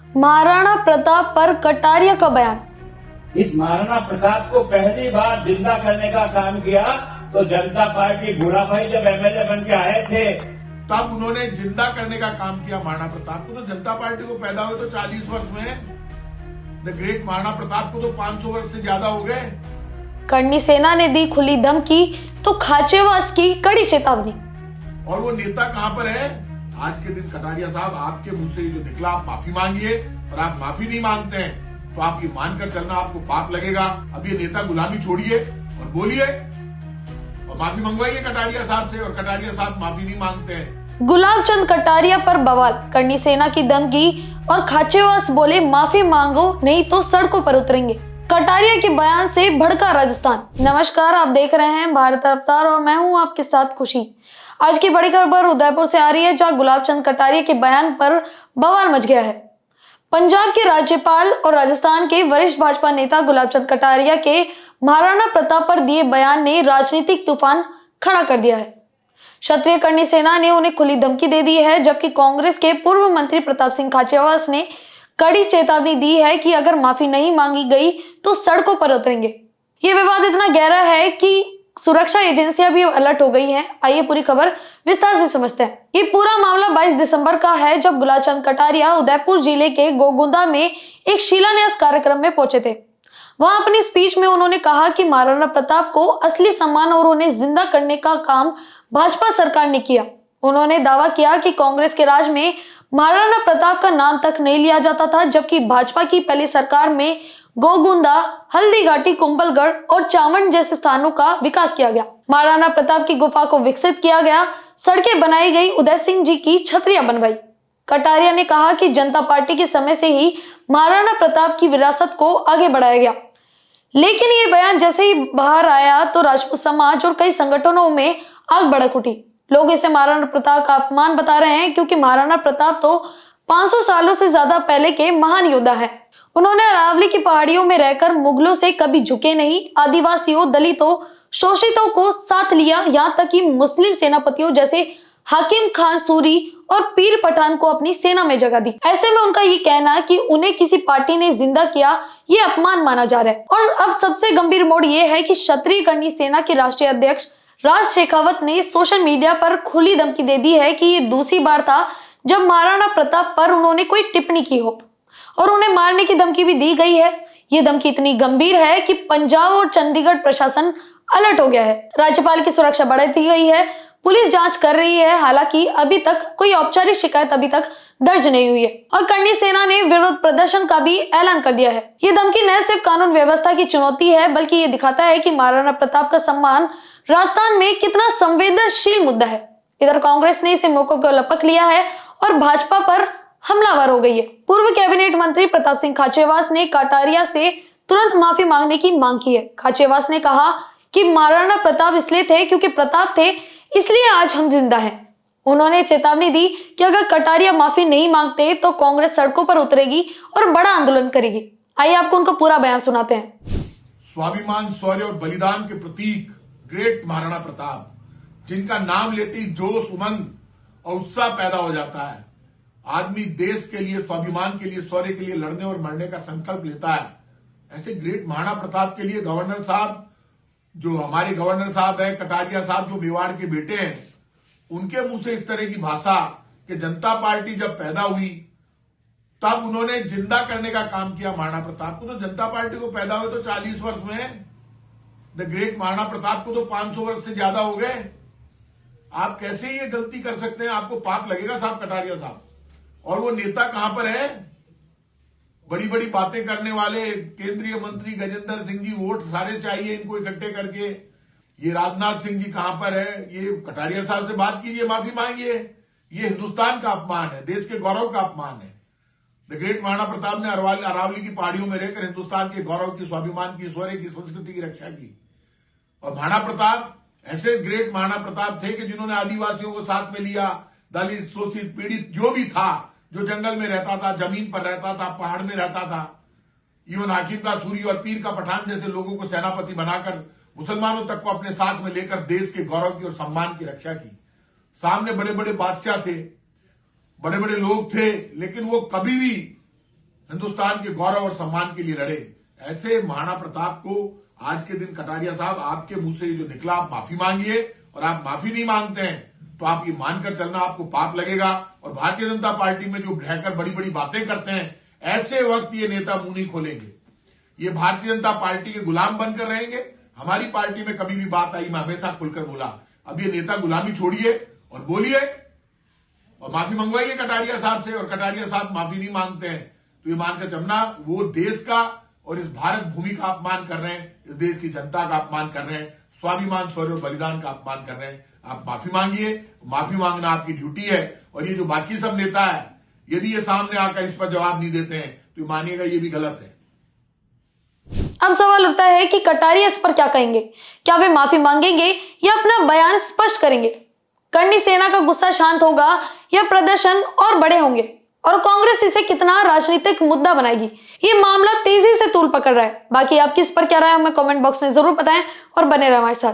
महाराणा प्रताप पर कटारिया का बयान। इस महाराणा प्रताप को पहली बार जिंदा करने का काम किया तो जनता पार्टी भूरा भाई जब एमएलए बन के आए थे तब उन्होंने जिंदा करने का काम किया महाराणा प्रताप को। तो जनता पार्टी को पैदा हुए तो 40 वर्ष में, द ग्रेट महाराणा प्रताप को तो 500 वर्ष से ज्यादा हो गए। करनी सेना ने दी खुली धमकी तो खाचेवास की कड़ी चेतावनी। और वो नेता कहां पर है? आज के दिन कटारिया साहब, आपके मुंह से जो निकला आप माफी मांगिए, और आप माफी नहीं मांगते हैं तो आपकी मानकर चलना आपको पाप लगेगा। अब ये नेता गुलामी छोड़िए और बोलिए और माफी मंगवाइए कटारिया साहब से, और कटारिया साहब माफी नहीं मांगते हैं। गुलाब चंद कटारिया पर बवाल, करनी सेना की धमकी और खाचेवास बोले माफी मांगो नहीं तो सड़कों पर उतरेंगे। कटारिया के बयान से भड़का राजस्थान। नमस्कार, आप देख रहे हैं भारत अवतार और मैं हूं आपके साथ खुशी। आज की बड़ी खबर उदयपुर से आ रही है, जहां गुलाब चंद कटारिया के बयान पर बवाल मच गया है। पंजाब के राज्यपाल और राजस्थान के वरिष्ठ भाजपा नेता गुलाब चंद कटारिया के महाराणा प्रताप पर दिए बयान ने राजनीतिक तूफान खड़ा कर दिया है। क्षत्रिय करनी सेना ने उन्हें खुली धमकी दे दी है, जबकि कांग्रेस के पूर्व मंत्री प्रताप सिंह खाचेवास ने कड़ी चेतावनी दी है कि अगर माफी नहीं मांगी गई तो सड़कों पर उतरेंगे। ये विवाद इतना गहरा है कि सुरक्षा एजेंसियां भी अलर्ट हो गई हैं। आइए पूरी खबर विस्तार से समझते हैं। ये पूरा मामला 22 दिसंबर का है, जब गुलाब चंद कटारिया उदयपुर जिले के गोगुंदा में एक शिलान्यास कार्यक्रम में पहुंचे थे। वहां अपनी स्पीच में उन्होंने कहा कि महाराणा प्रताप को असली सम्मान और उन्हें जिंदा करने का काम भाजपा सरकार ने किया। उन्होंने दावा किया कि कांग्रेस के राज में महाराणा प्रताप का नाम तक नहीं लिया जाता था, जबकि भाजपा की पहली सरकार में गोगुंदा, हल्दीघाटी, कुंभलगढ़ और चावंड जैसे स्थानों का विकास किया गया। महाराणा प्रताप की गुफा को विकसित किया गया, सड़कें बनाई गई, उदय सिंह जी की छतरियां बनवाई। कटारिया ने कहा कि जनता पार्टी के समय से ही महाराणा प्रताप की विरासत को आगे बढ़ाया गया, लेकिन ये बयान जैसे ही बाहर आया तो राजपूत समाज और कई संगठनों में आग भड़क उठी। लोग इसे महाराणा प्रताप का अपमान बता रहे हैं, क्योंकि महाराणा प्रताप तो 500 सालों से ज्यादा पहले के महान योद्धा हैं। उन्होंने अरावली की पहाड़ियों में रहकर मुगलों से कभी झुके नहीं, आदिवासियों, दलितों, शोषितों को साथ लिया, यहाँ तक कि मुस्लिम सेनापतियों जैसे हाकिम खान सूरी और पीर पठान को अपनी सेना में जगह दी। ऐसे में उनका ये कहना कि उन्हें किसी पार्टी ने जिंदा किया, ये अपमान माना जा रहा है। और अब सबसे गंभीर मोड़ ये है कि क्षत्रिय करनी सेना के राष्ट्रीय अध्यक्ष राज शेखावत ने सोशल मीडिया पर खुली धमकी दे दी है कि ये दूसरी बार था जब महाराणा प्रताप पर उन्होंने कोई टिप्पणी की हो और उन्हें मारने की धमकी भी दी गई है। ये धमकी इतनी गंभीर है कि पंजाब और चंडीगढ़ प्रशासन अलर्ट हो गया है। राज्यपाल की सुरक्षा बढ़ा दी गई है, पुलिस जांच कर रही है। हालांकि अभी तक कोई औपचारिक शिकायत अभी तक दर्ज नहीं हुई है। और करनी सेना ने विरोध प्रदर्शन का भी ऐलान कर दिया है। ये धमकी न सिर्फ कानून व्यवस्था की चुनौती है, बल्कि ये दिखाता है कि महाराणा प्रताप का सम्मान राजस्थान में कितना संवेदनशील मुद्दा है। इधर कांग्रेस ने इसे मौके को लपक लिया है और भाजपा पर हमलावर हो गई है। पूर्व कैबिनेट मंत्री प्रताप सिंह खाचेवास ने कटारिया से तुरंत माफी मांगने की मांग की है। खाचेवास ने कहा कि महाराणा प्रताप इसलिए थे क्योंकि प्रताप थे, इसलिए आज हम जिंदा हैं। उन्होंने चेतावनी दी कि अगर कटारिया माफी नहीं मांगते तो कांग्रेस सड़कों पर उतरेगी और बड़ा आंदोलन करेगी। आइए आपको उनका पूरा बयान सुनाते हैं। स्वाभिमान, शौर्य और बलिदान के प्रतीक ग्रेट महाराणा प्रताप, जिनका नाम लेते ही जोश, उमंग और उत्साह पैदा हो जाता है। आदमी देश के लिए, स्वाभिमान के लिए, शौर्य के लिए लड़ने और मरने का संकल्प लेता है। ऐसे ग्रेट महाराणा प्रताप के लिए गवर्नर साहब, जो हमारे गवर्नर साहब है कटारिया साहब, जो मेवाड़ के बेटे हैं, उनके मुंह से इस तरह की भाषा कि जनता पार्टी जब पैदा हुई तब उन्होंने जिंदा करने का काम किया महाराणा प्रताप को। तो जनता पार्टी को पैदा हुए तो 40 वर्ष में, द ग्रेट महाराणा प्रताप को तो 500 वर्ष से ज्यादा हो गए। आप कैसे ये गलती कर सकते हैं? आपको पाप लगेगा साहब कटारिया साहब। और वो नेता कहां पर है? बड़ी बड़ी बातें करने वाले केंद्रीय मंत्री गजेंद्र सिंह जी, वोट सारे चाहिए इनको इकट्ठे करके। ये राजनाथ सिंह जी कहां पर है? ये कटारिया साहब से बात कीजिए, माफी मांगिए। ये हिंदुस्तान का अपमान है, देश के गौरव का अपमान है। द ग्रेट महाराणा प्रताप ने अरावली की पहाड़ियों में रहकर हिंदुस्तान के गौरव की, स्वाभिमान की, शौर्य की, संस्कृति की रक्षा की। और महाराणा प्रताप ऐसे ग्रेट महाराणा प्रताप थे कि जिन्होंने आदिवासियों को साथ में लिया, दलित, शोषित, पीड़ित जो भी था, जो जंगल में रहता था, जमीन पर रहता था, पहाड़ में रहता था, इवन हाकिम का सूरी और पीर का पठान जैसे लोगों को सेनापति बनाकर मुसलमानों तक को अपने साथ में लेकर देश के गौरव की और सम्मान की रक्षा की। सामने बड़े बड़े बादशाह थे, बड़े बड़े लोग थे, लेकिन वो कभी भी हिंदुस्तान के गौरव और सम्मान के लिए लड़े। ऐसे महाराणा प्रताप को आज के दिन कटारिया साहब आपके मुंह से जो निकला, आप माफी मांगिए। और आप माफी नहीं मांगते हैं तो आप ये मानकर चलना आपको पाप लगेगा। और भारतीय जनता पार्टी में जो रहकर बड़ी बड़ी बातें करते हैं, ऐसे वक्त ये नेता मुंह नहीं खोलेंगे। ये भारतीय जनता पार्टी के गुलाम बनकर रहेंगे। हमारी पार्टी में कभी भी बात आई, मैं हमेशा खुलकर बोला, अब ये नेता गुलामी छोड़िए और बोलिए और माफी मंगवाइए कटारिया साहब से। और कटारिया साहब माफी नहीं मांगते हैं तो ये मानकर चलना वो देश का और इस भारत भूमि का अपमान कर रहे हैं, इस देश की जनता का अपमान कर रहे हैं, स्वाभिमान, शौर्य और बलिदान का अपमान कर रहे हैं। आप माफी मांगिए, माफी मांगना आपकी ड्यूटी है। और ये जो बाकी सब नेता है, यदि ये सामने आकर इस पर जवाब नहीं देते हैं तो मानिएगा ये भी गलत है। अब सवाल उठता है कि कटारिया इस पर क्या कहेंगे? क्या वे माफी मांगेंगे या अपना बयान स्पष्ट करेंगे? करनी सेना का गुस्सा शांत होगा या प्रदर्शन और बड़े होंगे? और कांग्रेस इसे कितना राजनीतिक मुद्दा बनाएगी? ये मामला तेजी से तूल पकड़ रहा है। बाकी आपकी इस पर क्या राय है, हमें कमेंट बॉक्स में जरूर बताएं और बने रहें हमारे साथ।